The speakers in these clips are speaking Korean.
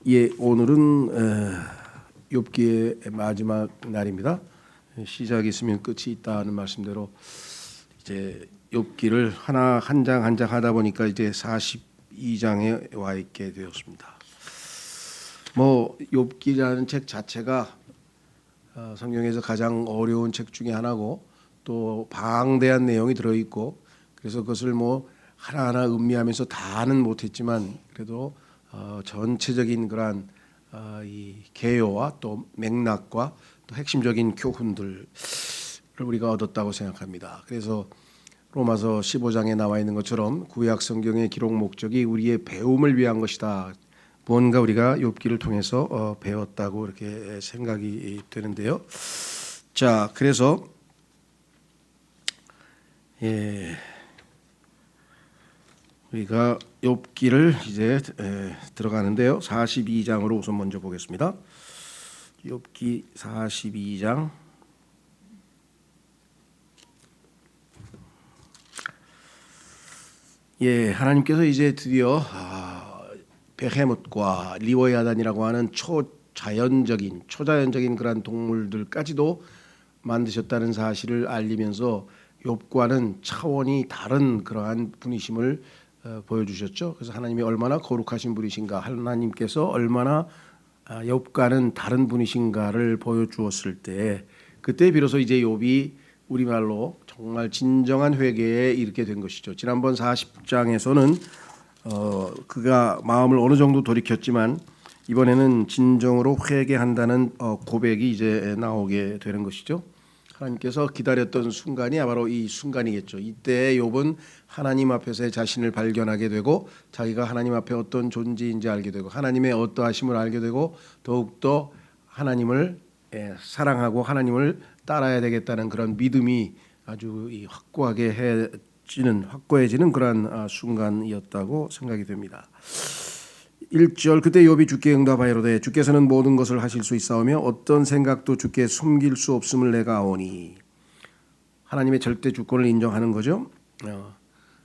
예, 오늘은 욥기의 마지막 날입니다. 시작이 있으면 끝이 있다는 말씀대로 이제 욥기를 하나 한 장 한 장 하다 보니까 이제 42장에 와 있게 되었습니다. 뭐 욥기라는 책 자체가 성경에서 가장 어려운 책 중에 하나고 또 방대한 내용이 들어 있고 그래서 그것을 뭐 하나하나 음미하면서 다는 못했지만 그래도 전체적인 그러한 이 개요와 또 맥락과 또 핵심적인 교훈들을 우리가 얻었다고 생각합니다. 그래서 로마서 15장에 나와 있는 것처럼 구약 성경의 기록 목적이 우리의 배움을 위한 것이다. 뭔가 우리가 욥기를 통해서 배웠다고 이렇게 생각이 되는데요. 자, 그래서 우리가 욥기를 이제 들어가는데요. 42장으로 우선 먼저 보겠습니다. 욥기 42장. 예, 하나님께서 이제 드디어 베헤못과 리워야단이라고 하는 초자연적인 그런 동물들까지도 만드셨다는 사실을 알리면서 욥과는 차원이 다른 그러한 분이심을 보여주셨죠. 그래서 하나님이 얼마나 거룩하신 분이신가, 하나님께서 얼마나 욥과는 다른 분이신가를 보여주었을 때, 그때 비로소 이제 욥이 우리말로 정말 진정한 회개에 이르게 된 것이죠. 지난번 40장에서는 그가 마음을 어느 정도 돌이켰지만 이번에는 진정으로 회개한다는 고백이 이제 나오게 되는 것이죠. 하나님께서 기다렸던 순간이 바로 이 순간이겠죠. 이때 욥은 하나님 앞에서의 자신을 발견하게 되고 자기가 하나님 앞에 어떤 존재인지 알게 되고 하나님의 어떠하심을 알게 되고 더욱더 하나님을 사랑하고 하나님을 따라야 되겠다는 그런 믿음이 아주 확고해지는 그런 순간이었다고 생각이 됩니다. 1절 그때 욥이 주께 응답하여로되 주께서는 모든 것을 하실 수 있사오며 어떤 생각도 주께 숨길 수 없음을 내가 아오니. 하나님의 절대 주권을 인정하는 거죠.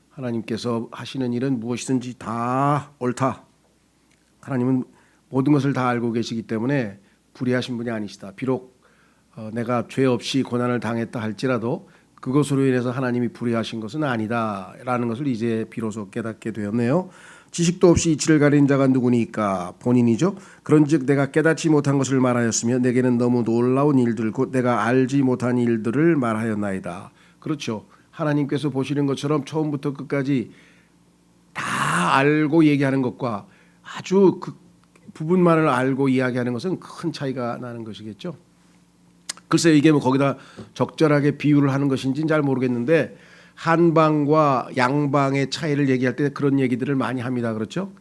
하나님께서 하시는 일은 무엇이든지 다 옳다. 하나님은 모든 것을 다 알고 계시기 때문에 불의하신 분이 아니시다. 비록 내가 죄 없이 고난을 당했다 할지라도 그것으로 인해서 하나님이 불의하신 것은 아니다라는 것을 이제 비로소 깨닫게 되었네요. 지식도 없이 이치를 가린 자가 누구니까? 본인이죠. 그런즉 내가 깨닫지 못한 것을 말하였으며 내게는 너무 놀라운 일들 곧 내가 알지 못한 일들을 말하였나이다. 그렇죠. 하나님께서 보시는 것처럼 처음부터 끝까지 다 알고 얘기하는 것과 아주 그 부분만을 알고 이야기하는 것은 큰 차이가 나는 것이겠죠. 글쎄 이게 뭐 거기다 적절하게 비유를 하는 것인지는 잘 모르겠는데 한방과 양방의 차이를 얘기할 때 그런 얘기들을 많이 합니다. 그렇죠?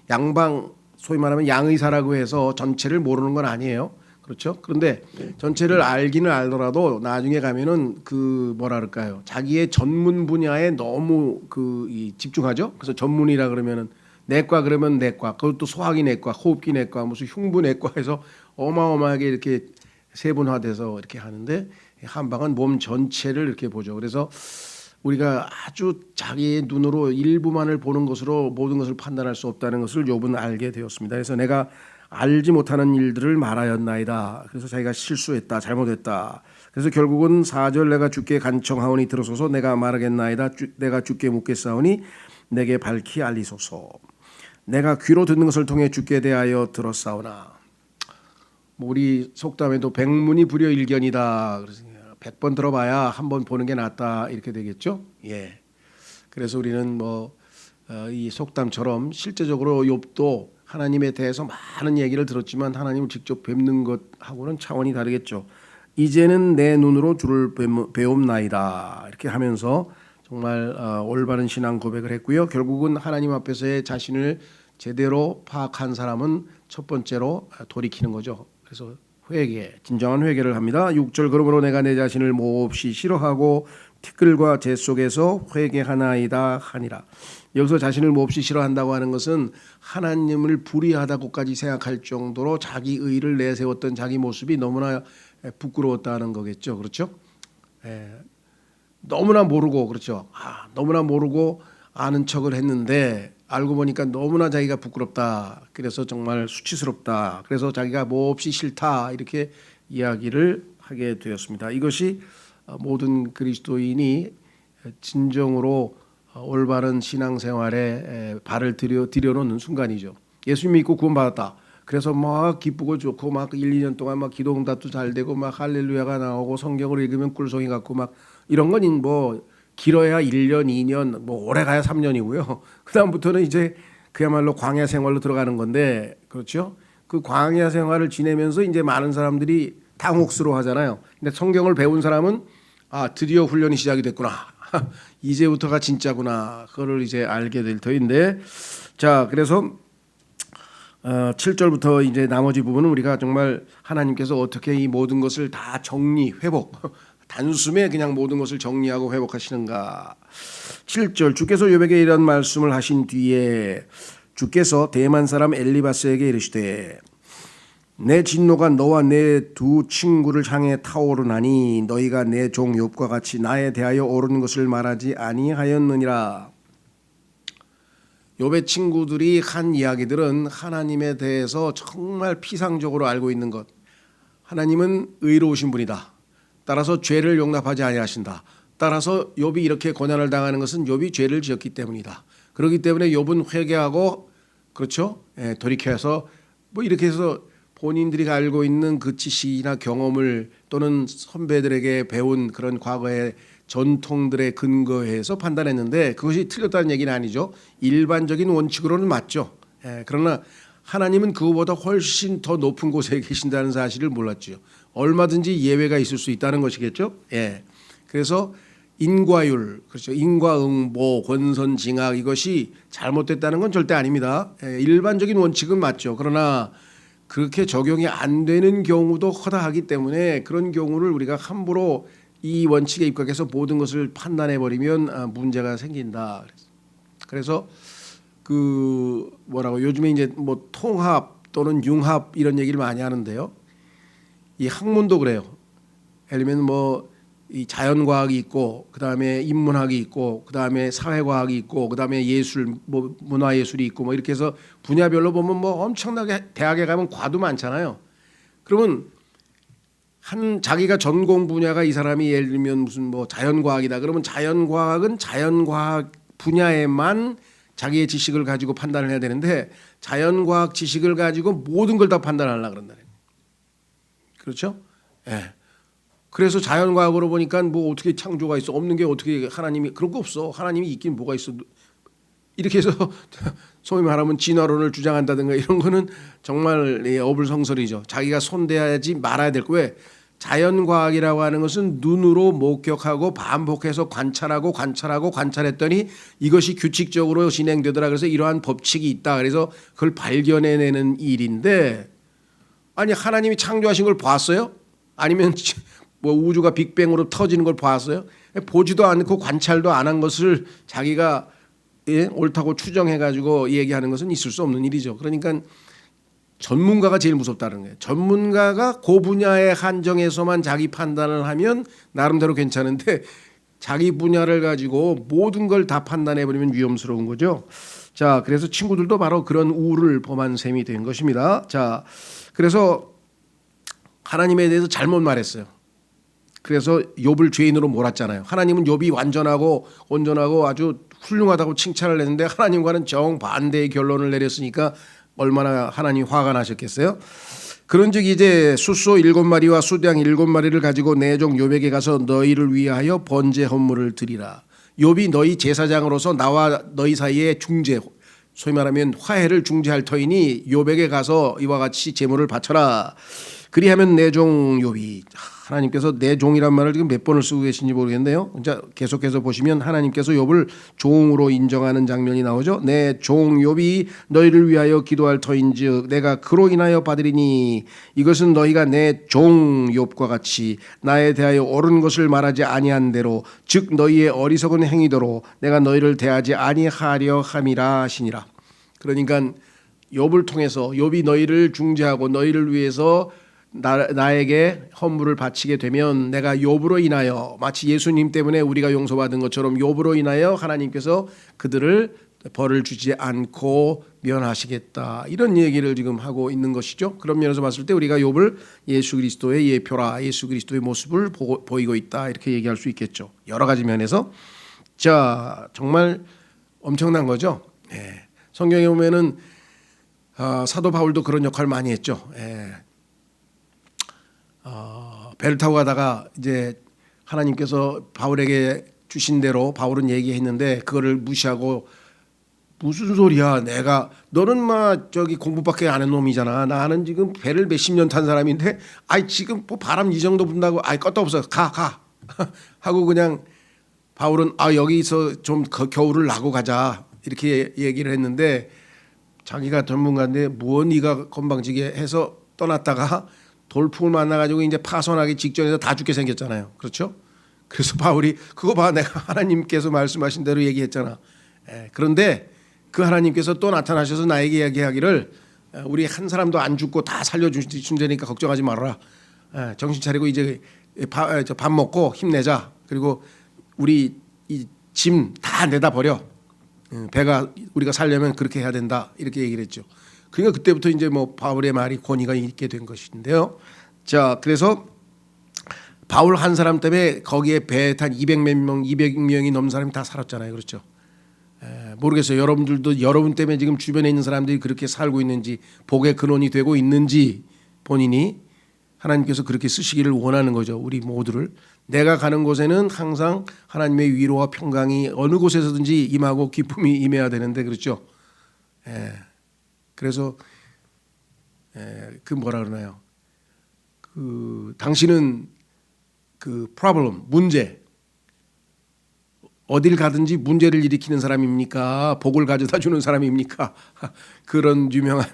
양방 소위 말하면 양의사라고 해서 전체를 모르는 건 아니에요. 그렇죠? 그런데 전체를 알기는 알더라도 나중에 가면은 그 뭐라 그럴까요? 자기의 전문 분야에 너무 집중하죠. 그래서 전문이라 그러면은 내과 그러면 내과, 그것도 소화기 내과, 호흡기 내과, 무슨 흉부 내과 해서 어마어마하게 이렇게 세분화돼서 이렇게 하는데 한방은 몸 전체를 이렇게 보죠. 그래서 우리가 아주 자기의 눈으로 일부만을 보는 것으로 모든 것을 판단할 수 없다는 것을 욥은 알게 되었습니다. 그래서 내가 알지 못하는 일들을 말하였나이다. 그래서 자기가 실수했다, 잘못했다. 그래서 결국은 4절 내가 주께 간청하오니 들어소서 내가 말하겠나이다. 내가 주께 묻겠사오니 내게 밝히 알리소서. 내가 귀로 듣는 것을 통해 주께 대하여 들었사오나. 우리 속담에도 백문이 불여일견이다. 그래서 100번 들어봐야 한 번 보는 게 낫다 이렇게 되겠죠. 예. 그래서 우리는 이 속담처럼 실제적으로 욥도 하나님에 대해서 많은 얘기를 들었지만 하나님을 직접 뵙는 것하고는 차원이 다르겠죠. 이제는 내 눈으로 주를 배움나이다 이렇게 하면서 정말 올바른 신앙 고백을 했고요. 결국은 하나님 앞에서의 자신을 제대로 파악한 사람은 첫 번째로 돌이키는 거죠. 그래서 진정한 회개를 합니다. 6절 그러므로 내가 내 자신을 몹시 싫어하고 티끌과 재 속에서 회개하나이다 하니라. 여기서 자신을 몹시 싫어한다고 하는 것은 하나님을 불의하다고까지 생각할 정도로 자기 의를 내세웠던 자기 모습이 너무나 부끄러웠다는 거겠죠. 그렇죠? 너무나 모르고 그렇죠. 너무나 모르고 아는 척을 했는데 알고 보니까 너무나 자기가 부끄럽다. 그래서 정말 수치스럽다. 그래서 자기가 몹시 싫다. 이렇게 이야기를 하게 되었습니다. 이것이 모든 그리스도인이 진정으로 올바른 신앙생활에 발을 들여놓는 순간이죠. 예수 믿고 구원받았다. 그래서 막 기쁘고 좋고 막 1, 2년 동안 막 기도응답도 잘 되고 막 할렐루야가 나오고 성경을 읽으면 꿀송이 같고 막 이런 건 뭐 길어야 1년, 2년, 뭐 오래 가야 3년이고요. 그다음부터는 이제 그야말로 광야 생활로 들어가는 건데, 그렇죠? 그 광야 생활을 지내면서 이제 많은 사람들이 당혹스러워 하잖아요. 근데 성경을 배운 사람은 드디어 훈련이 시작이 됐구나. 이제부터가 진짜구나. 그거를 이제 알게 될 터인데, 자, 그래서 7절부터 이제 나머지 부분은 우리가 정말 하나님께서 어떻게 이 모든 것을 다 정리, 회복, 단숨에 그냥 모든 것을 정리하고 회복하시는가. 7절 주께서 욥에게 이런 말씀을 하신 뒤에 주께서 대만 사람 엘리바스에게 이르시되 내 진노가 너와 내 두 친구를 향해 타오르나니 너희가 내 종 욥과 같이 나에 대하여 옳은 것을 말하지 아니하였느니라. 욥의 친구들이 한 이야기들은 하나님에 대해서 정말 피상적으로 알고 있는 것. 하나님은 의로우신 분이다. 따라서 죄를 용납하지 아니하신다. 따라서 욥이 이렇게 고난을 당하는 것은 욥이 죄를 지었기 때문이다. 그렇기 때문에 욥은 회개하고 그렇죠? 돌이켜서 뭐 이렇게 해서 본인들이 알고 있는 그 지식이나 경험을 또는 선배들에게 배운 그런 과거의 전통들에 근거해서 판단했는데 그것이 틀렸다는 얘기는 아니죠. 일반적인 원칙으로는 맞죠. 그러나 하나님은 그거보다 훨씬 더 높은 곳에 계신다는 사실을 몰랐죠. 얼마든지 예외가 있을 수 있다는 것이겠죠. 그래서 인과율, 그렇죠. 인과응보, 권선징악 이것이 잘못됐다는 건 절대 아닙니다. 일반적인 원칙은 맞죠. 그러나 그렇게 적용이 안 되는 경우도 허다하기 때문에 그런 경우를 우리가 함부로 이 원칙에 입각해서 모든 것을 판단해 버리면 문제가 생긴다. 그래서 그 뭐라고 요즘에 이제 뭐 통합 또는 융합 이런 얘기를 많이 하는데요. 이 학문도 그래요. 예를 들면 뭐 이 자연과학이 있고 그다음에 인문학이 있고 그다음에 사회과학이 있고 그다음에 예술 뭐 문화예술이 있고 뭐 이렇게 해서 분야별로 보면 뭐 엄청나게 대학에 가면 과도 많잖아요. 그러면 한 자기가 전공 분야가 이 사람이 예를 들면 무슨 뭐 자연과학이다. 그러면 자연과학은 자연과학 분야에만 자기의 지식을 가지고 판단을 해야 되는데 자연과학 지식을 가지고 모든 걸 다 판단하려고 그런다. 그렇죠? 그래서 자연과학으로 보니까 뭐 어떻게 창조가 있어? 없는 게 어떻게 하나님이 그런 거 없어. 하나님이 있긴 뭐가 있어. 이렇게 해서 소위 말하면 진화론을 주장한다든가 이런 거는 정말 어불성설이죠. 자기가 손대지 말아야 될 거. 왜? 자연과학이라고 하는 것은 눈으로 목격하고 반복해서 관찰했더니 이것이 규칙적으로 진행되더라. 그래서 이러한 법칙이 있다. 그래서 그걸 발견해내는 일인데 아니 하나님이 창조하신 걸 봤어요? 아니면 뭐 우주가 빅뱅으로 터지는 걸 봤어요? 보지도 않고 관찰도 안 한 것을 자기가 옳다고 추정해가지고 얘기하는 것은 있을 수 없는 일이죠. 그러니까 전문가가 제일 무섭다는 거예요. 전문가가 그 분야의 한정에서만 자기 판단을 하면 나름대로 괜찮은데 자기 분야를 가지고 모든 걸 다 판단해버리면 위험스러운 거죠. 자, 그래서 친구들도 바로 그런 우를 범한 셈이 된 것입니다. 자, 그래서 하나님에 대해서 잘못 말했어요. 그래서 욥을 죄인으로 몰았잖아요. 하나님은 욥이 완전하고 온전하고 아주 훌륭하다고 칭찬을 했는데 하나님과는 정반대의 결론을 내렸으니까 얼마나 하나님 화가 나셨겠어요. 그런즉 이제 숫소 7마리와 수양 7마리를 가지고 내 종 욥에게 가서 너희를 위하여 번제 헌물을 드리라. 욥이 너희 제사장으로서 나와 너희 사이에 중재, 소위 말하면 화해를 중재할 터이니 욥에게 가서 이와 같이 제물을 바쳐라. 그리하면 내 종 욥이, 하나님께서 내 종이란 말을 지금 몇 번을 쓰고 계신지 모르겠네요. 자, 계속해서 보시면 하나님께서 욥을 종으로 인정하는 장면이 나오죠. 내 종 욥이 너희를 위하여 기도할 터인즉 내가 그로 인하여 받으리니 이것은 너희가 내 종 욥과 같이 나에 대하여 옳은 것을 말하지 아니한 대로 즉 너희의 어리석은 행위대로 내가 너희를 대하지 아니하려 함이라 하시니라. 그러니까 욥을 통해서 욥이 너희를 중재하고 너희를 위해서 나에게 헌물을 바치게 되면 내가 욥으로 인하여 마치 예수님 때문에 우리가 용서받은 것처럼 욥으로 인하여 하나님께서 그들을 벌을 주지 않고 면하시겠다, 이런 얘기를 지금 하고 있는 것이죠. 그런 면에서 봤을 때 우리가 욥을 예수 그리스도의 예표라, 예수 그리스도의 모습을 보이고 있다, 이렇게 얘기할 수 있겠죠. 여러 가지 면에서. 자, 정말 엄청난 거죠. 예. 성경에 보면은 사도 바울도 그런 역할을 많이 했죠. 예. 배를 타고 가다가 이제 하나님께서 바울에게 주신 대로 바울은 얘기했는데 그거를 무시하고, 무슨 소리야, 너는 막 저기 공부밖에 안 한 놈이잖아, 나는 지금 배를 몇십 년 탄 사람인데 아이 지금 뭐 바람 이 정도 분다고 아이 껐다 없어, 가 하고 그냥 바울은 여기서 좀 겨울을 나고 가자, 이렇게 얘기를 했는데 자기가 전문가인데 뭐 네가 건방지게 해서 떠났다가 돌풍을 만나가지고 이제 파손하기 직전에서 다 죽게 생겼잖아요. 그렇죠? 그래서 바울이 그거 봐, 내가 하나님께서 말씀하신 대로 얘기했잖아. 그런데 그 하나님께서 또 나타나셔서 나에게 이야기하기를 우리 한 사람도 안 죽고 다 살려주신다니까 걱정하지 말아라. 정신 차리고 이제 밥 먹고 힘내자. 그리고 우리 이 짐 다 내다 버려. 배가 우리가 살려면 그렇게 해야 된다, 이렇게 얘기를 했죠. 그러니까 그때부터 이제 뭐 바울의 말이 권위가 있게 된 것인데요. 자, 그래서 바울 한 사람 때문에 거기에 배에 탄 200명이 넘는 사람이 다 살았잖아요. 그렇죠? 모르겠어요. 여러분들도 여러분 때문에 지금 주변에 있는 사람들이 그렇게 살고 있는지, 복의 근원이 되고 있는지, 본인이 하나님께서 그렇게 쓰시기를 원하는 거죠. 우리 모두를. 내가 가는 곳에는 항상 하나님의 위로와 평강이 어느 곳에서든지 임하고 기쁨이 임해야 되는데, 그렇죠? 그래서 그 뭐라 그러나요? 그 당신은 그 problem, 문제, 어딜 가든지 문제를 일으키는 사람입니까? 복을 가져다 주는 사람입니까? 그런 유명한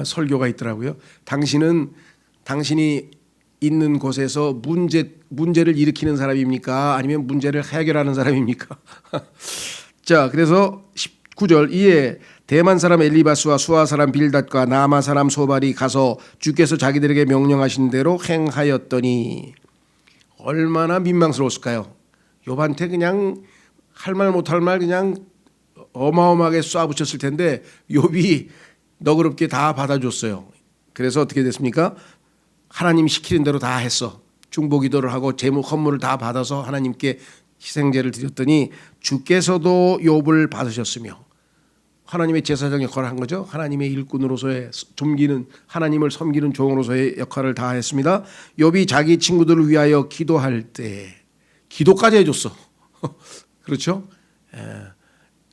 설교가 있더라고요. 당신이 있는 곳에서 문제를 일으키는 사람입니까? 아니면 문제를 해결하는 사람입니까? 자, 그래서 19절, 이에 대만 사람 엘리바스와 수아 사람 빌닷과 나마 사람 소발이 가서 주께서 자기들에게 명령하신 대로 행하였더니, 얼마나 민망스러웠을까요? 욥한테 그냥 할 말 못할 말 그냥 어마어마하게 쏴붙였을 텐데 욥이 너그럽게 다 받아줬어요. 그래서 어떻게 됐습니까? 하나님 시키는 대로 다 했어. 중보기도를 하고 제물 헌물을 다 받아서 하나님께 희생제를 드렸더니 주께서도 욥을 받으셨으며, 하나님의 제사장 역할을 한 거죠. 하나님의 일꾼으로서의 섬기는, 하나님을 섬기는 종으로서의 역할을 다 했습니다. 욥이 자기 친구들을 위하여 기도할 때 기도까지 해줬어. 그렇죠?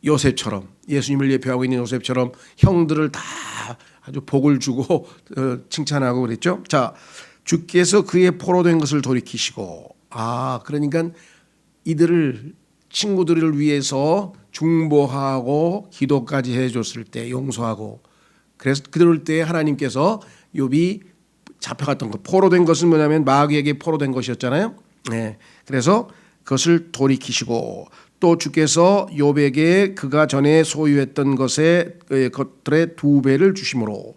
요셉처럼, 예수님을 예표하고 있는 요셉처럼 형들을 다 아주 복을 주고 칭찬하고 그랬죠. 자, 주께서 그의 포로된 것을 돌이키시고, 그러니까 이들을, 친구들을 위해서 중보하고 기도까지 해줬을 때, 용서하고, 그래서 그럴 때 하나님께서 욥이 잡혀갔던 것, 포로된 것은 뭐냐면 마귀에게 포로된 것이었잖아요. 그래서 그것을 돌이키시고, 또 주께서 욥에게 그가 전에 소유했던 것들의 2배를 주심으로,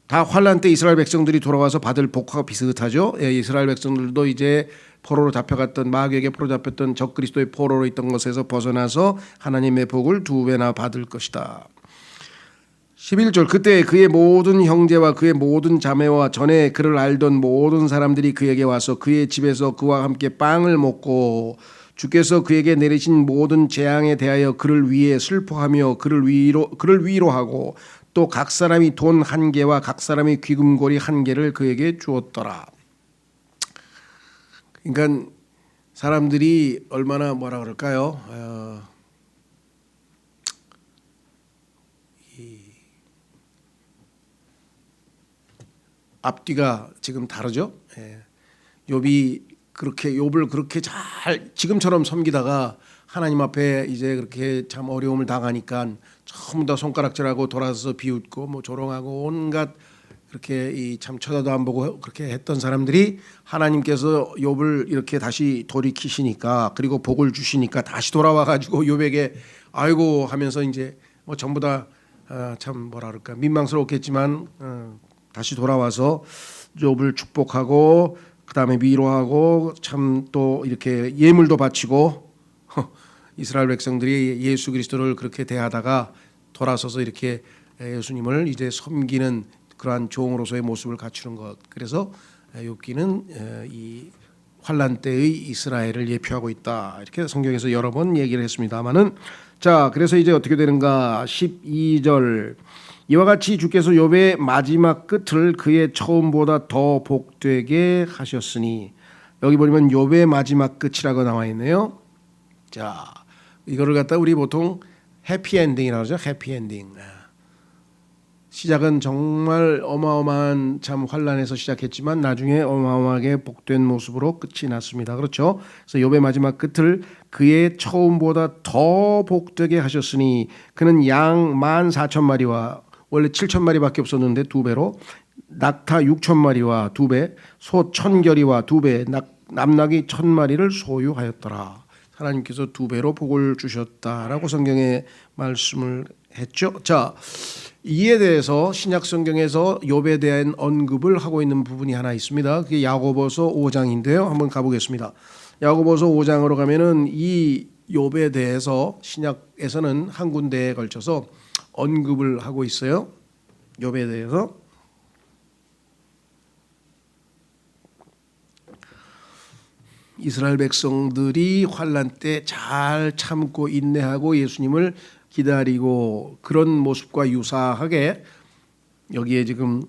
다 환난 때 이스라엘 백성들이 돌아와서 받을 복과 비슷하죠. 이스라엘 백성들도 이제 포로로 잡혀갔던, 마귀에게 포로 잡혔던 적그리스도의 포로로 있던 것에서 벗어나서 하나님의 복을 2배나 받을 것이다. 11절, 그때 그의 모든 형제와 그의 모든 자매와 전에 그를 알던 모든 사람들이 그에게 와서 그의 집에서 그와 함께 빵을 먹고, 주께서 그에게 내리신 모든 재앙에 대하여 그를 위해 슬퍼하며 그를 위로하고, 또 각 사람이 돈 1개와 각 사람이 귀금고리 1개를 그에게 주었더라. 그러니까 사람들이 얼마나 뭐라 그럴까요? 앞뒤가 지금 다르죠. 욥이 욥을 그렇게 잘 지금처럼 섬기다가 하나님 앞에 이제 그렇게 참 어려움을 당하니까 전부 다 손가락질하고 돌아서 비웃고 뭐 조롱하고 온갖 그렇게 참 쳐다도 안 보고 그렇게 했던 사람들이 하나님께서 욥을 이렇게 다시 돌이키시니까, 그리고 복을 주시니까 다시 돌아와 가지고 욥에게 아이고 하면서 이제 뭐 전부 다 참 뭐라 그럴까, 민망스럽겠지만 다시 돌아와서 욥을 축복하고 그다음에 위로하고, 참 또 이렇게 예물도 바치고 이스라엘 백성들이 예수 그리스도를 그렇게 대하다가 돌아서서 이렇게 예수님을 이제 섬기는 그러한 종으로서의 모습을 갖추는 것. 그래서 욥기는 이 환란 때의 이스라엘을 예표하고 있다. 이렇게 성경에서 여러 번 얘기를 했습니다만은 자, 그래서 이제 어떻게 되는가? 12절 이와 같이 주께서 욥의 마지막 끝을 그의 처음보다 더 복되게 하셨으니 여기 보면 욥의 마지막 끝이라고 나와 있네요. 자, 이거를 갖다 우리 보통 해피엔딩이라고 하죠. 해피엔딩. 시작은 정말 어마어마한 참 환란에서 시작했지만 나중에 어마어마하게 복된 모습으로 끝이 났습니다. 그렇죠? 그래서 욥의 마지막 끝을 그의 처음보다 더 복되게 하셨으니 그는 양 14,000마리와 원래 7,000마리밖에 없었는데 2배로 낙타 6,000마리와 2배, 소 1,000결이와 2배, 남낙이 1,000마리를 소유하였더라. 하나님께서 2배로 복을 주셨다라고 성경에 말씀을 했죠. 자, 이에 대해서 신약 성경에서 욥에 대한 언급을 하고 있는 부분이 하나 있습니다. 그게 야고보서 5장인데요. 한번 가보겠습니다. 야고보서 5장으로 가면은 이 욥에 대해서 신약에서는 한 군데에 걸쳐서 언급을 하고 있어요. 욥에 대해서. 이스라엘 백성들이 환란 때 잘 참고 인내하고 예수님을 기다리고 그런 모습과 유사하게 여기에 지금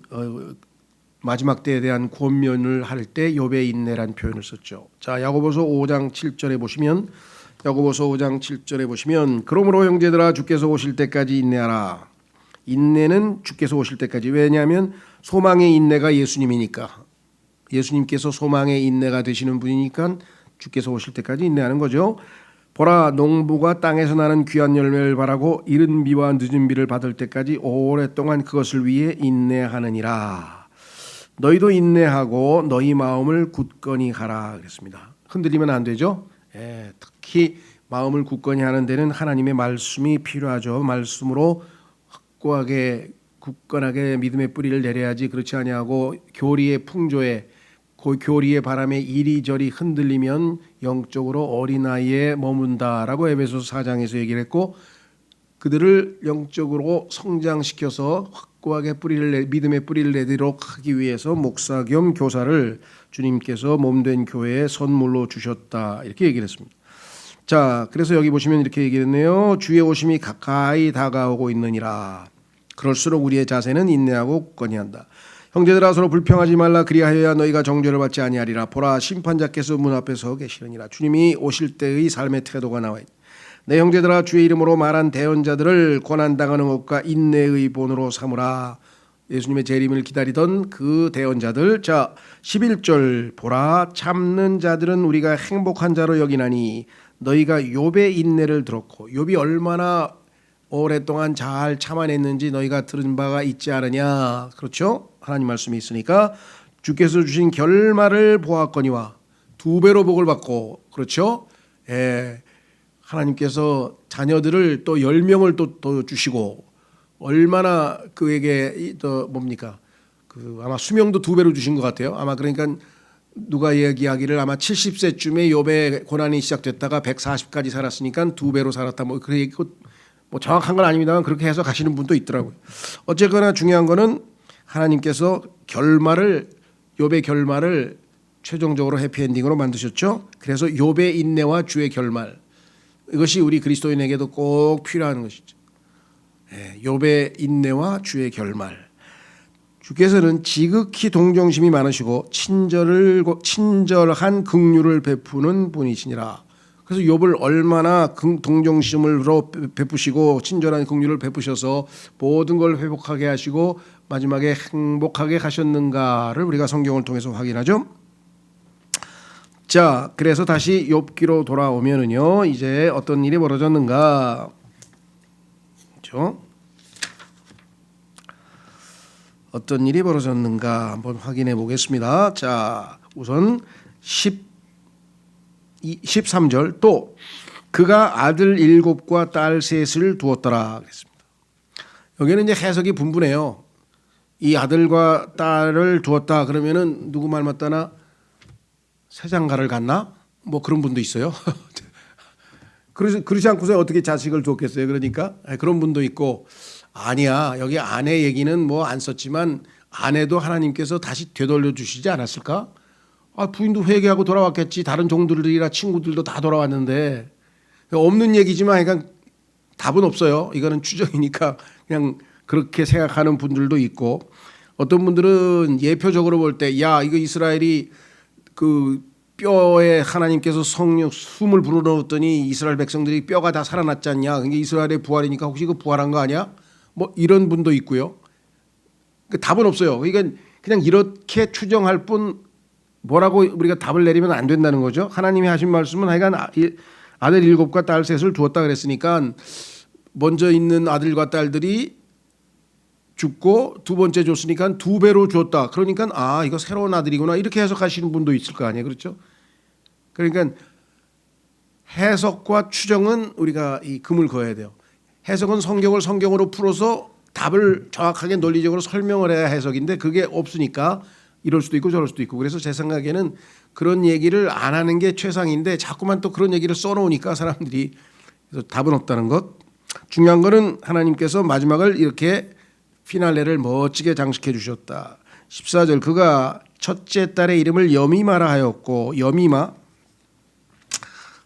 마지막 때에 대한 권면을 할 때 욥의 인내란 표현을 썼죠. 자, 야고보서 5장 7절에 보시면 야고보서 5장 7절에 보시면 그러므로 형제들아 주께서 오실 때까지 인내하라. 인내는 주께서 오실 때까지. 왜냐하면 소망의 인내가 예수님이니까. 예수님께서 소망의 인내가 되시는 분이니까 주께서 오실 때까지 인내하는 거죠. 보라 농부가 땅에서 나는 귀한 열매를 바라고 이른 비와 늦은 비를 받을 때까지 오랫동안 그것을 위해 인내하느니라. 너희도 인내하고 너희 마음을 굳건히 하라 그랬습니다. 흔들리면 안 되죠. 특히 마음을 굳건히 하는 데는 하나님의 말씀이 필요하죠. 말씀으로 확고하게 굳건하게 믿음의 뿌리를 내려야지. 그렇지 아니하고 교리의 풍조에 교리의 바람에 이리저리 흔들리면 영적으로 어린아이에 머문다라고 에베소서 4장에서 얘기를 했고 그들을 영적으로 성장시켜서 확고하게 믿음의 뿌리를 내도록 하기 위해서 목사 겸 교사를 주님께서 몸된 교회에 선물로 주셨다 이렇게 얘기를 했습니다. 자, 그래서 여기 보시면 이렇게 얘기했네요. 주의 오심이 가까이 다가오고 있느니라. 그럴수록 우리의 자세는 인내하고 굳건히 한다. 형제들아 서로 불평하지 말라. 그리하여야 너희가 정죄를 받지 아니하리라. 보라 심판자께서 문 앞에 서 계시느니라. 주님이 오실 때의 삶의 태도가 나와 있다. 내 형제들아 주의 이름으로 말한 대언자들을 고난당하는 것과 인내의 본으로 삼으라. 예수님의 재림을 기다리던 그 대언자들. 자, 11절 보라 참는 자들은 우리가 행복한 자로 여기나니 너희가 욥의 인내를 들었고 욥이 얼마나 오랫동안 잘 참아냈는지 너희가 들은 바가 있지 않으냐. 그렇죠? 하나님 말씀이 있으니까 주께서 주신 결말을 보았거니와 2배로 복을 받고 그렇죠? 하나님께서 자녀들을 또 10명을 또 주시고 얼마나 그에게 또 뭡니까? 아마 수명도 2배로 주신 것 같아요. 아마 그러니까 누가 얘기하기를 아마 70세쯤에 욥의 고난이 시작됐다가 140까지 살았으니까 2배로 살았다. 뭐 정확한 건 아닙니다만 그렇게 해서 가시는 분도 있더라고요. 어쨌거나 중요한 거는 하나님께서 욥의 결말을 최종적으로 해피엔딩으로 만드셨죠. 그래서 욥의 인내와 주의 결말 이것이 우리 그리스도인에게도 꼭 필요한 것이죠. 욥의 인내와 주의 결말. 주께서는 지극히 동정심이 많으시고 친절한 긍휼을 베푸는 분이시니라. 그래서 욥을 얼마나 동정심으로 베푸시고 친절한 긍휼을 베푸셔서 모든 걸 회복하게 하시고 마지막에 행복하게 하셨는가를 우리가 성경을 통해서 확인하죠. 자, 그래서 다시 욥기로 돌아오면은요, 이제 어떤 일이 벌어졌는가, 그렇죠? 어떤 일이 벌어졌는가 한번 확인해 보겠습니다. 자, 우선 13절 또 그가 아들 7과 딸 3을 두었더라 그랬습니다. 여기는 이제 해석이 분분해요. 이 아들과 딸을 두었다 그러면은 누구 말 맞다나 세장가를 갔나? 뭐 그런 분도 있어요. 그러지 않고서 어떻게 자식을 뒀겠어요? 그러니까 그런 분도 있고 아니야 여기 아내 얘기는 뭐 안 썼지만 아내도 하나님께서 다시 되돌려 주시지 않았을까? 부인도 회개하고 돌아왔겠지. 다른 종들이나 친구들도 다 돌아왔는데 없는 얘기지만 그러니까 답은 없어요. 이거는 추정이니까 그냥 그렇게 생각하는 분들도 있고 어떤 분들은 예표적으로 볼 때 야 이거 이스라엘이 그 뼈에 하나님께서 성령 숨을 불어넣었더니 이스라엘 백성들이 뼈가 다 살아났지 않냐. 그게 이스라엘의 부활이니까 혹시 그 부활한 거 아니야? 뭐 이런 분도 있고요. 그 답은 없어요. 그러니까 그냥 이렇게 추정할 뿐 뭐라고 우리가 답을 내리면 안 된다는 거죠. 하나님이 하신 말씀은 하여간 아들 7과 딸 3을 두었다 그랬으니까 먼저 있는 아들과 딸들이 죽고 두 번째 줬으니까 2배로 줬다. 그러니까 이거 새로운 아들이구나 이렇게 해석하시는 분도 있을 거 아니에요. 그렇죠? 그러니까 해석과 추정은 우리가 이 금을 그어야 돼요. 해석은 성경을 성경으로 풀어서 답을 정확하게 논리적으로 설명을 해야 해석인데 그게 없으니까 이럴 수도 있고 저럴 수도 있고 그래서 제 생각에는 그런 얘기를 안 하는 게 최상인데 자꾸만 또 그런 얘기를 써놓으니까 사람들이 그래서 답은 없다는 것. 중요한 거는 하나님께서 마지막을 이렇게 피날레를 멋지게 장식해 주셨다. 14절 그가 첫째 딸의 이름을 여미마라 하였고 여미마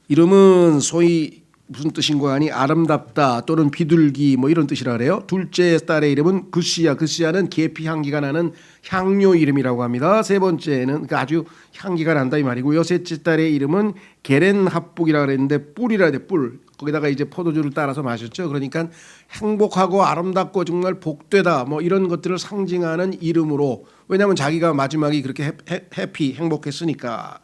이름은 소위 무슨 뜻인가 하니 아름답다 또는 비둘기 뭐 이런 뜻이라 그래요. 둘째 딸의 이름은 그시야는 계피 향기가 나는 향료 이름이라고 합니다. 세 번째는 아주 향기가 난다 이 말이고요. 셋째 딸의 이름은 게렌합북이라 그랬는데 뿔이라 돼 뿔. 거기다가 이제 포도주를 따라서 마셨죠. 그러니까 행복하고 아름답고 정말 복되다 뭐 이런 것들을 상징하는 이름으로 왜냐하면 자기가 마지막이 그렇게 해피 행복했으니까.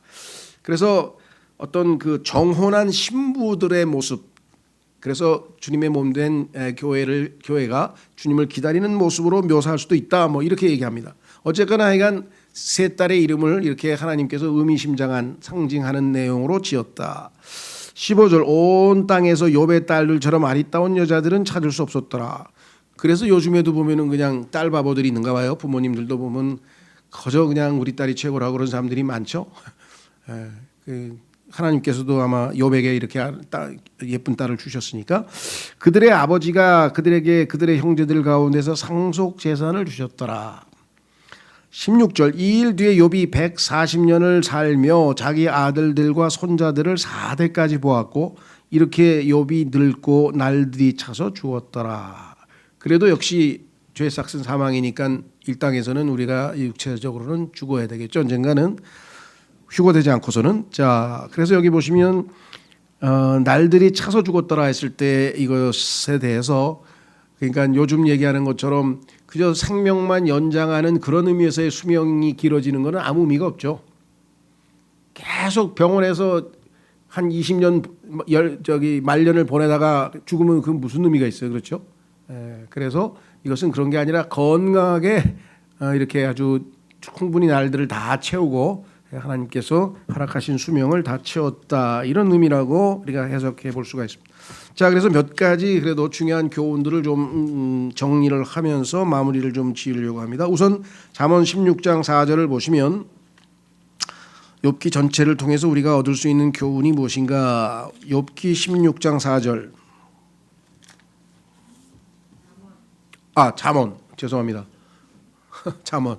그래서 어떤 그 정혼한 신부들의 모습 그래서 주님의 몸된 교회가 주님을 기다리는 모습으로 묘사할 수도 있다 뭐 이렇게 얘기합니다. 어쨌거나 하여간 세 딸의 이름을 이렇게 하나님께서 의미심장한 상징하는 내용으로 지었다. 15절 온 땅에서 욥의 딸들처럼 아리따운 여자들은 찾을 수 없었더라. 그래서 요즘에도 보면은 그냥 딸 바보들이 있는가 봐요. 부모님들도 보면 거저 그냥 우리 딸이 최고라고 그런 사람들이 많죠. 하나님께서도 아마 욥에게 이렇게 예쁜 딸을 주셨으니까 그들의 아버지가 그들에게 그들의 형제들 가운데서 상속 재산을 주셨더라. 16절 이 일 뒤에 욥이 140년을 살며 자기 아들들과 손자들을 4대까지 보았고 이렇게 욥이 늙고 날들이 차서 죽었더라. 그래도 역시 죄 삭은 사망이니까 이 땅에서는 우리가 육체적으로는 죽어야 되겠죠. 언젠가는 휴거되지 않고서는. 자, 그래서 여기 보시면 날들이 차서 죽었더라 했을 때 이것에 대해서 그러니까 요즘 얘기하는 것처럼 그저 생명만 연장하는 그런 의미에서의 수명이 길어지는 것은 아무 의미가 없죠. 계속 병원에서 한 20년 말년을 보내다가 죽으면 그 무슨 의미가 있어요, 그렇죠? 그래서 이것은 그런 게 아니라 건강하게 이렇게 아주 충분히 날들을 다 채우고 하나님께서 허락하신 수명을 다 채웠다 이런 의미라고 우리가 해석해 볼 수가 있습니다. 자, 그래서 몇 가지 그래도 중요한 교훈들을 좀 정리를 하면서 마무리를 좀 지으려고 합니다. 우선 잠언 16장 4절을 보시면 욥기 전체를 통해서 우리가 얻을 수 있는 교훈이 무엇인가? 욥기 16장 4절. 잠언. 죄송합니다. 잠언.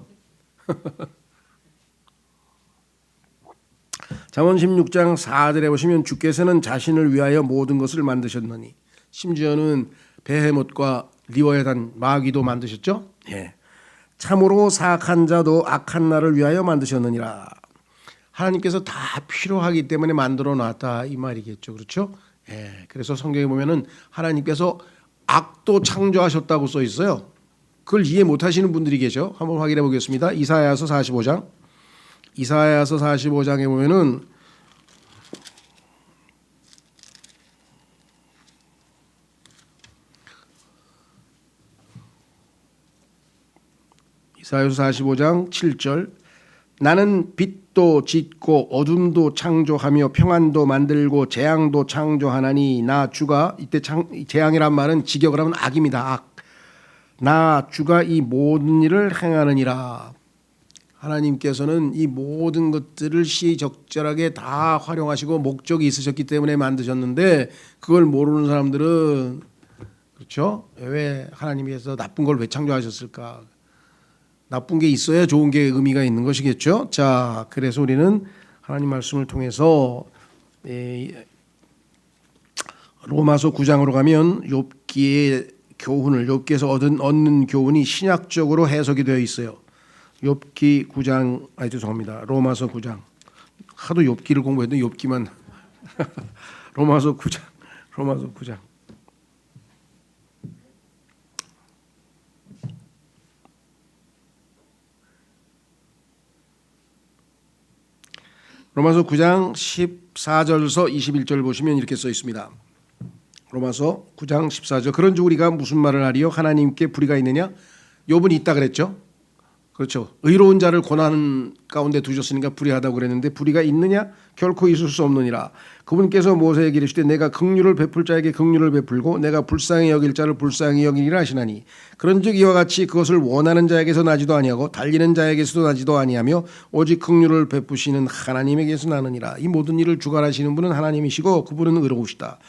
잠언 16장 4절에 보시면 주께서는 자신을 위하여 모든 것을 만드셨느니 심지어는 베헤못과 리워에단 마귀도 만드셨죠. 예. 참으로 사악한 자도 악한 날을 위하여 만드셨느니라. 하나님께서 다 필요하기 때문에 만들어 놨다 이 말이겠죠. 그렇죠? 예. 그래서 성경에 보면은 하나님께서 악도 창조하셨다고 써 있어요. 그걸 이해 못 하시는 분들이 계셔. 한번 확인해 보겠습니다. 이사야서 45장. 이사야서 45장에 보면은 이사야서 45장 7절 나는 빛도 짓고 어둠도 창조하며 평안도 만들고 재앙도 창조하나니 나 주가 이때 재앙이란 말은 직역을 하면 악입니다. 악. 나 주가 이 모든 일을 행하느니라. 하나님께서는 이 모든 것들을 시적절하게 다 활용하시고 목적이 있으셨기 때문에 만드셨는데 그걸 모르는 사람들은 그렇죠? 왜 하나님께서 나쁜 걸 왜 창조하셨을까? 나쁜 게 있어야 좋은 게 의미가 있는 것이겠죠. 자, 그래서 우리는 하나님 말씀을 통해서 로마서 9장으로 가면 욥기의 교훈을 욥기에서 얻는 교훈이 신약적으로 해석이 되어 있어요. 욥기 9장 죄송합니다. 로마서 9장. 하도 욥기를 공부했더니 욥기만 로마서 9장. 로마서 9장. 로마서 9장 14절에서 21절 보시면 이렇게 써 있습니다. 로마서 9장 14절. 그런즉 우리가 무슨 말을 하리요? 하나님께 불의가 있느냐? 욥은 있다 그랬죠. 그렇죠. 의로운 자를 고난 가운데 두셨으니까 불의하다고 그랬는데 불의가 있느냐? 결코 있을 수 없느니라. 그분께서 모세에게 이르시되 내가 긍휼을 베풀 자에게 긍휼을 베풀고 내가 불쌍히 여길 자를 불쌍히 여기리라 하시나니 그런즉 이와 같이 그것을 원하는 자에게서 나지도 아니하고 달리는 자에게서도 나지도 아니하며 오직 긍휼을 베푸시는 하나님에게서 나느니라. 이 모든 일을 주관하시는 분은 하나님이시고 그분은 의로우시다.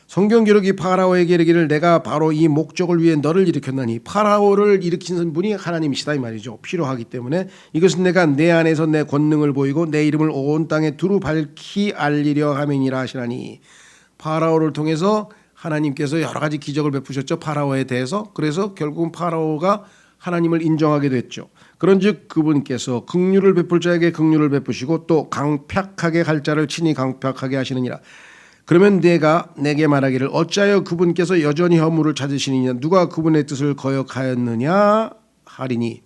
성경 기록이 파라오에게 이르기를 내가 바로 이 목적을 위해 너를 일으켰나니 파라오를 일으킨 분이 하나님이시다 이 말이죠. 필요하기 때문에 이것은 내가 내 안에서 내 권능을 보이고 내 이름을 온 땅에 두루 밝히 알리려 함이니라 하시나니 파라오를 통해서 하나님께서 여러 가지 기적을 베푸셨죠. 파라오에 대해서. 그래서 결국은 파라오가 하나님을 인정하게 됐죠. 그런즉 그분께서 긍휼을 베풀 자에게 긍휼을 베푸시고 또 강팍하게 할 자를 친히 강팍하게 하시느니라. 그러면 내가 내게 말하기를 어찌하여 그분께서 여전히 허물을 찾으시느냐 누가 그분의 뜻을 거역하였느냐 하리니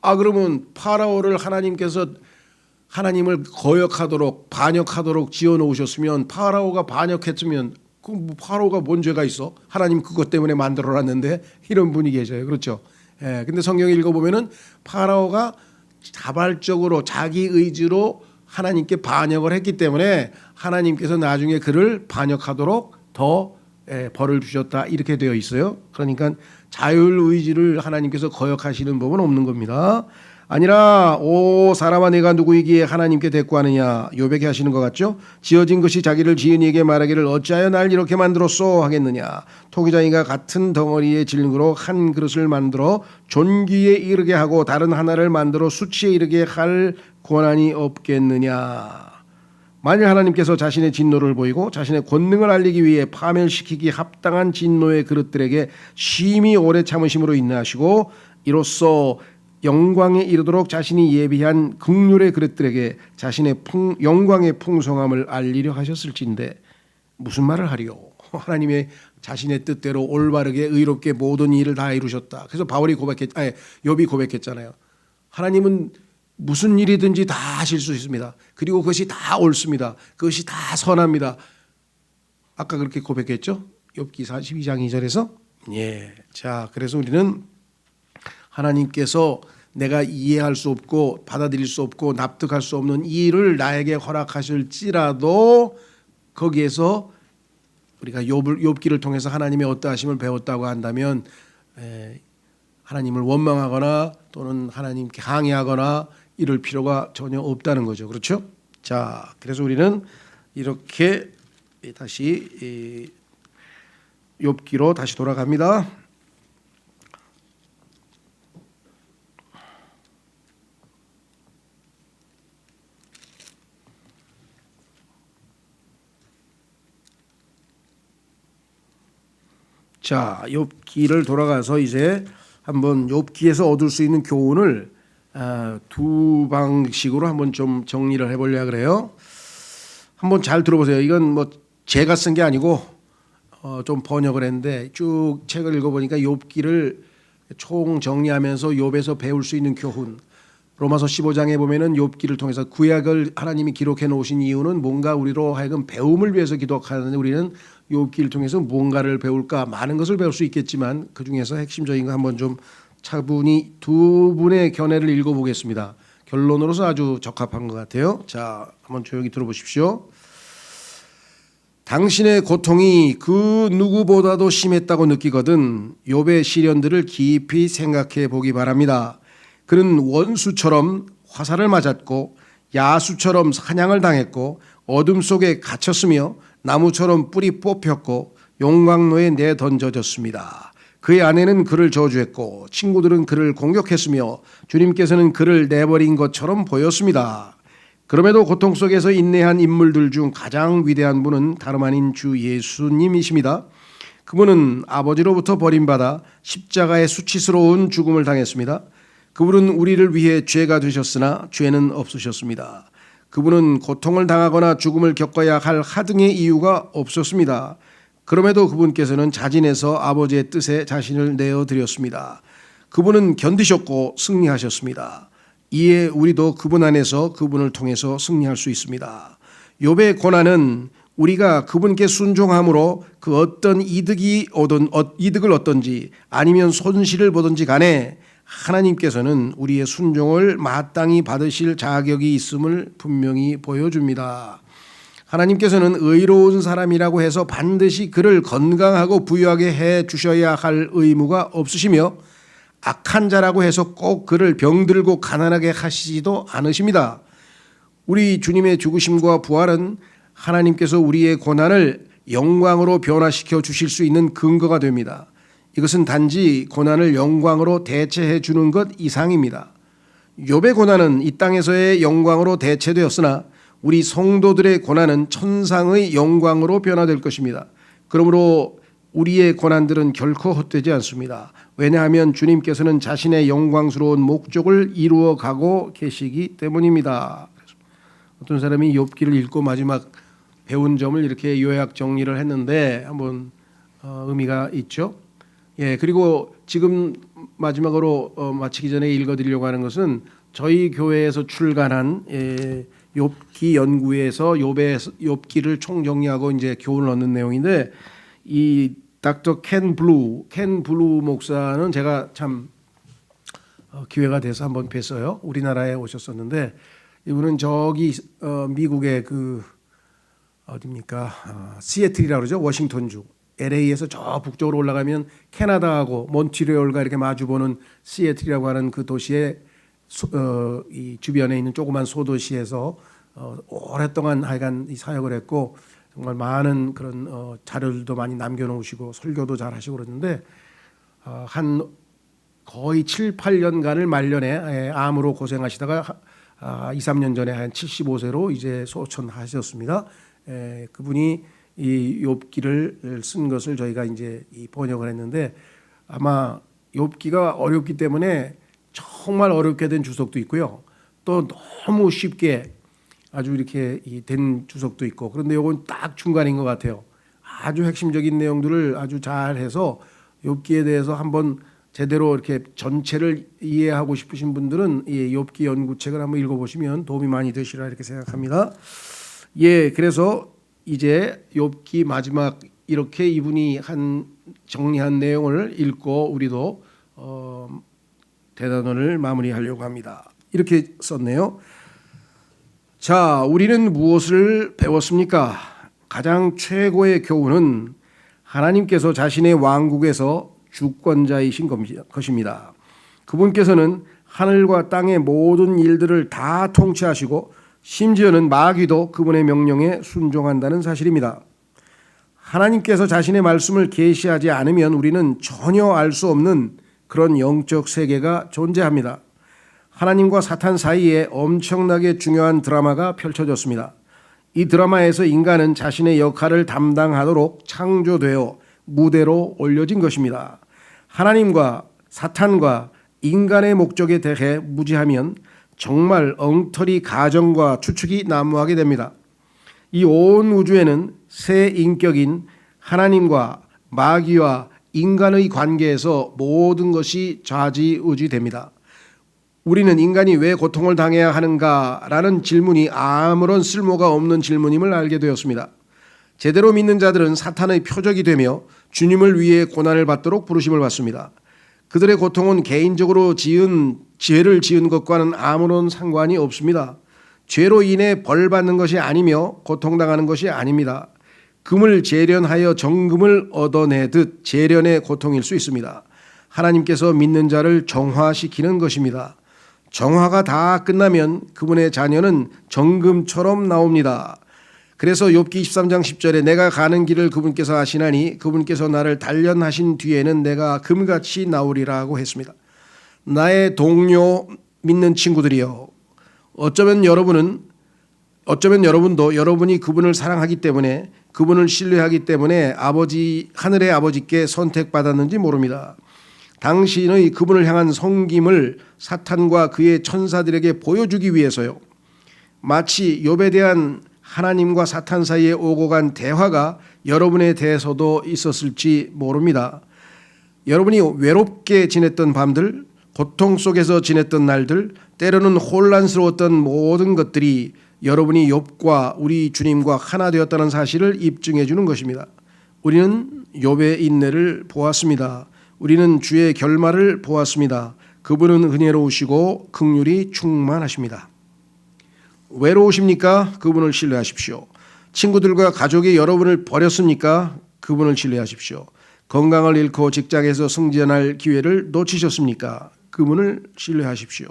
그러면 파라오를 하나님께서 하나님을 거역하도록 반역하도록 지어놓으셨으면 파라오가 반역했으면 파라오가 뭔 죄가 있어? 하나님 그것 때문에 만들어놨는데 이런 분이 계셔요. 그렇죠? 근데 성경 읽어보면은 파라오가 자발적으로 자기 의지로 하나님께 반역을 했기 때문에 하나님께서 나중에 그를 반역하도록 더 벌을 주셨다 이렇게 되어 있어요. 그러니까 자율의지를 하나님께서 거역하시는 법은 없는 겁니다. 아니라 오 사람아 내가 누구이기에 하나님께 대꾸하느냐 욥에게 하시는 것 같죠. 지어진 것이 자기를 지은 이에게 말하기를 어찌하여 날 이렇게 만들었소 하겠느냐. 토기장이가 같은 덩어리의 질그로 한 그릇을 만들어 존귀에 이르게 하고 다른 하나를 만들어 수치에 이르게 할 권한이 없겠느냐. 만일 하나님께서 자신의 진노를 보이고 자신의 권능을 알리기 위해 파멸시키기 합당한 진노의 그릇들에게 심히 오래 참으심으로 인하시고 이로써 영광에 이르도록 자신이 예비한 긍휼의 그릇들에게 자신의 영광의 풍성함을 알리려 하셨을진데 무슨 말을 하리요? 하나님의 자신의 뜻대로 올바르게 의롭게 모든 일을 다 이루셨다. 그래서 욥이 고백했잖아요. 하나님은 무슨 일이든지 다 하실 수 있습니다. 그리고 그것이 다 옳습니다. 그것이 다 선합니다. 아까 그렇게 고백했죠? 욥기 42장 2절에서. 자, 그래서 우리는 하나님께서 내가 이해할 수 없고 받아들일 수 없고 납득할 수 없는 이 일을 나에게 허락하실지라도 거기에서 우리가 욥기를 통해서 하나님의 어떠하심을 배웠다고 한다면 하나님을 원망하거나 또는 하나님께 항의하거나 이럴 필요가 전혀 없다는 거죠. 그렇죠? 자, 그래서 우리는 이렇게 다시 욥기로 다시 돌아갑니다. 자, 욥기를 돌아가서 이제 한번 욥기에서 얻을 수 있는 교훈을 두 방식으로 한번 좀 정리를 해보려고 그래요. 한번 잘 들어보세요. 이건 뭐 제가 쓴 게 아니고 좀 번역을 했는데 쭉 책을 읽어보니까 욥기를 총 정리하면서 욥에서 배울 수 있는 교훈. 로마서 15장에 보면은 욥기를 통해서 구약을 하나님이 기록해 놓으신 이유는 뭔가 우리로 하여금 배움을 위해서 기록하는데 우리는 욥기를 통해서 뭔가를 배울까 많은 것을 배울 수 있겠지만 그 중에서 핵심적인 거 한번 좀 차분히 두 분의 견해를 읽어보겠습니다. 결론으로서 아주 적합한 것 같아요. 자, 한번 조용히 들어보십시오. 당신의 고통이 그 누구보다도 심했다고 느끼거든 욥의 시련들을 깊이 생각해 보기 바랍니다. 그는 원수처럼 화살을 맞았고 야수처럼 사냥을 당했고 어둠 속에 갇혔으며 나무처럼 뿔이 뽑혔고 용광로에 내던져졌습니다. 그의 아내는 그를 저주했고 친구들은 그를 공격했으며 주님께서는 그를 내버린 것처럼 보였습니다. 그럼에도 고통 속에서 인내한 인물들 중 가장 위대한 분은 다름 아닌 주 예수님이십니다. 그분은 아버지로부터 버림받아 십자가의 수치스러운 죽음을 당했습니다. 그분은 우리를 위해 죄가 되셨으나 죄는 없으셨습니다. 그분은 고통을 당하거나 죽음을 겪어야 할 하등의 이유가 없었습니다. 그럼에도 그분께서는 자진해서 아버지의 뜻에 자신을 내어드렸습니다. 그분은 견디셨고 승리하셨습니다. 이에 우리도 그분 안에서 그분을 통해서 승리할 수 있습니다. 욥의 고난은 우리가 그분께 순종함으로 그 어떤 이득을 얻든지 아니면 손실을 보든지 간에 하나님께서는 우리의 순종을 마땅히 받으실 자격이 있음을 분명히 보여줍니다. 하나님께서는 의로운 사람이라고 해서 반드시 그를 건강하고 부유하게 해 주셔야 할 의무가 없으시며 악한 자라고 해서 꼭 그를 병들고 가난하게 하시지도 않으십니다. 우리 주님의 죽으심과 부활은 하나님께서 우리의 고난을 영광으로 변화시켜 주실 수 있는 근거가 됩니다. 이것은 단지 고난을 영광으로 대체해 주는 것 이상입니다. 욥의 고난은 이 땅에서의 영광으로 대체되었으나 우리 성도들의 고난은 천상의 영광으로 변화될 것입니다. 그러므로 우리의 고난들은 결코 헛되지 않습니다. 왜냐하면 주님께서는 자신의 영광스러운 목적을 이루어 가고 계시기 때문입니다. 어떤 사람이 욥기를 읽고 마지막 배운 점을 이렇게 요약 정리를 했는데 한번 의미가 있죠. 예, 그리고 지금 마지막으로 마치기 전에 읽어드리려고 하는 것은 저희 교회에서 출간한 욥기 연구에서 욥기를 총정리하고 이제 교훈을 얻는 내용인데 이 닥터 켄 블루 목사는 제가 참 기회가 돼서 한번 뵀어요. 우리나라에 오셨었는데 이분은 저기 미국의 그 어디입니까? 시애틀이라고 그러죠. 워싱턴주. LA에서 저 북쪽으로 올라가면 캐나다하고 몬트리올과 이렇게 마주보는 시애틀이라고 하는 그 도시의 이 주변에 있는 조그만 소도시에서 오랫동안 하여간 사역을 했고 정말 많은 그런 자료들도 많이 남겨놓으시고 설교도 잘 하시고 그러는데 한 거의 7, 8년간을 말년에 암으로 고생하시다가 2, 3년 전에 한 75세로 이제 소천하셨습니다. 그분이 이 욥기를 쓴 것을 저희가 이제 번역을 했는데 아마 욥기가 어렵기 때문에 정말 어렵게 된 주석도 있고요. 또 너무 쉽게 아주 이렇게 된 주석도 있고 그런데 이건 딱 중간인 것 같아요. 아주 핵심적인 내용들을 아주 잘해서 욥기에 대해서 한번 제대로 이렇게 전체를 이해하고 싶으신 분들은 이 욥기 연구책을 한번 읽어보시면 도움이 많이 되시리라 이렇게 생각합니다. 예, 그래서 이제 욥기 마지막 이렇게 이분이 정리한 내용을 읽고 우리도 대단원을 마무리하려고 합니다. 이렇게 썼네요. 자, 우리는 무엇을 배웠습니까? 가장 최고의 교훈은 하나님께서 자신의 왕국에서 주권자이신 것입니다. 그분께서는 하늘과 땅의 모든 일들을 다 통치하시고 심지어는 마귀도 그분의 명령에 순종한다는 사실입니다. 하나님께서 자신의 말씀을 계시하지 않으면 우리는 전혀 알 수 없는 그런 영적 세계가 존재합니다. 하나님과 사탄 사이에 엄청나게 중요한 드라마가 펼쳐졌습니다. 이 드라마에서 인간은 자신의 역할을 담당하도록 창조되어 무대로 올려진 것입니다. 하나님과 사탄과 인간의 목적에 대해 무지하면 정말 엉터리 가정과 추측이 난무하게 됩니다. 이 온 우주에는 새 인격인 하나님과 마귀와 인간의 관계에서 모든 것이 좌지우지됩니다. 우리는 인간이 왜 고통을 당해야 하는가라는 질문이 아무런 쓸모가 없는 질문임을 알게 되었습니다. 제대로 믿는 자들은 사탄의 표적이 되며 주님을 위해 고난을 받도록 부르심을 받습니다. 그들의 고통은 개인적으로 죄를 지은 것과는 아무런 상관이 없습니다. 죄로 인해 벌 받는 것이 아니며 고통당하는 것이 아닙니다. 금을 재련하여 정금을 얻어내듯 재련의 고통일 수 있습니다. 하나님께서 믿는 자를 정화시키는 것입니다. 정화가 다 끝나면 그분의 자녀는 정금처럼 나옵니다. 그래서 욥기 23장 10절에 내가 가는 길을 그분께서 아시나니 그분께서 나를 단련하신 뒤에는 내가 금같이 나오리라고 했습니다. 나의 동료 믿는 친구들이여, 어쩌면 여러분도 여러분이 그분을 사랑하기 때문에, 그분을 신뢰하기 때문에 하늘의 아버지께 선택받았는지 모릅니다. 당신의 그분을 향한 섬김을 사탄과 그의 천사들에게 보여주기 위해서요. 마치 욥에 대한 하나님과 사탄 사이에 오고 간 대화가 여러분에 대해서도 있었을지 모릅니다. 여러분이 외롭게 지냈던 밤들, 고통 속에서 지냈던 날들, 때로는 혼란스러웠던 모든 것들이 여러분이 욥과 우리 주님과 하나 되었다는 사실을 입증해 주는 것입니다. 우리는 욥의 인내를 보았습니다. 우리는 주의 결말을 보았습니다. 그분은 은혜로우시고 긍휼이 충만하십니다. 외로우십니까? 그분을 신뢰하십시오. 친구들과 가족이 여러분을 버렸습니까? 그분을 신뢰하십시오. 건강을 잃고 직장에서 승진할 기회를 놓치셨습니까? 그분을 신뢰하십시오.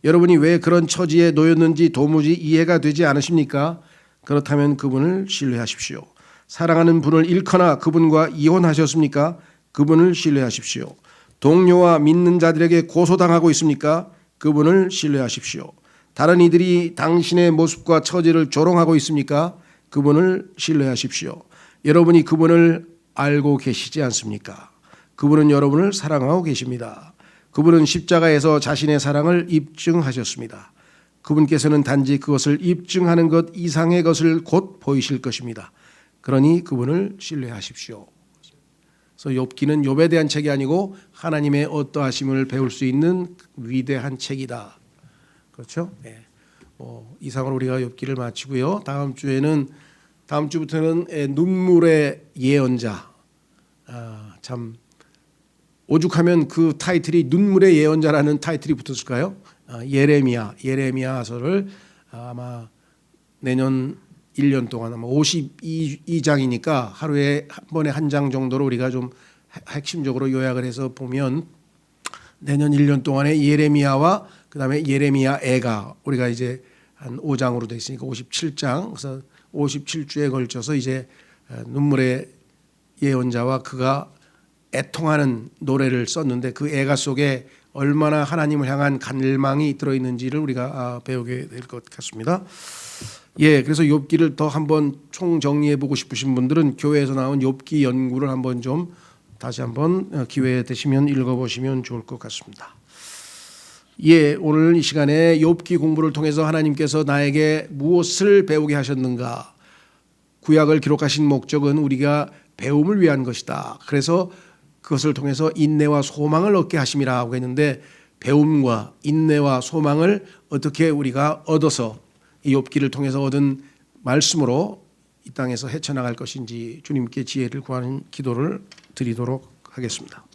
여러분이 왜 그런 처지에 놓였는지 도무지 이해가 되지 않으십니까? 그렇다면 그분을 신뢰하십시오. 사랑하는 분을 잃거나 그분과 이혼하셨습니까? 그분을 신뢰하십시오. 동료와 믿는 자들에게 고소당하고 있습니까? 그분을 신뢰하십시오. 다른 이들이 당신의 모습과 처지를 조롱하고 있습니까? 그분을 신뢰하십시오. 여러분이 그분을 알고 계시지 않습니까? 그분은 여러분을 사랑하고 계십니다. 그분은 십자가에서 자신의 사랑을 입증하셨습니다. 그분께서는 단지 그것을 입증하는 것 이상의 것을 곧 보이실 것입니다. 그러니 그분을 신뢰하십시오. 그래서 욥기는 욥에 대한 책이 아니고 하나님의 어떠하심을 배울 수 있는 위대한 책이다. 그렇죠? 네. 이상으로 우리가 욥기를 마치고요. 다음 주부터는 눈물의 예언자. 참 오죽하면 그 타이틀이 눈물의 예언자라는 타이틀이 붙었을까요? 예레미야서를 아마 내년 1년 동안 아마 52장이니까 하루에 한 번에 한 장 정도로 우리가 좀 핵심적으로 요약을 해서 보면 내년 1년 동안의 예레미야와 그다음에 예레미야 애가 우리가 이제 한 5장으로 돼 있으니까 57장. 그래서 57주에 걸쳐서 이제 눈물의 예언자와 그가 애통하는 노래를 썼는데 그 애가 속에 얼마나 하나님을 향한 갈망이 들어있는지를 우리가 배우게 될 것 같습니다. 그래서 욥기를 더 한번 총정리해 보고 싶으신 분들은 교회에서 나온 욥기 연구를 한번 좀 다시 한번 기회 되시면 읽어보시면 좋을 것 같습니다. 오늘 이 시간에 욥기 공부를 통해서 하나님께서 나에게 무엇을 배우게 하셨는가? 구약을 기록하신 목적은 우리가 배움을 위한 것이다. 그래서 그것을 통해서 인내와 소망을 얻게 하심이라 하고 했는데, 배움과 인내와 소망을 어떻게 우리가 얻어서 이 욥기를 통해서 얻은 말씀으로 이 땅에서 헤쳐나갈 것인지 주님께 지혜를 구하는 기도를 드리도록 하겠습니다.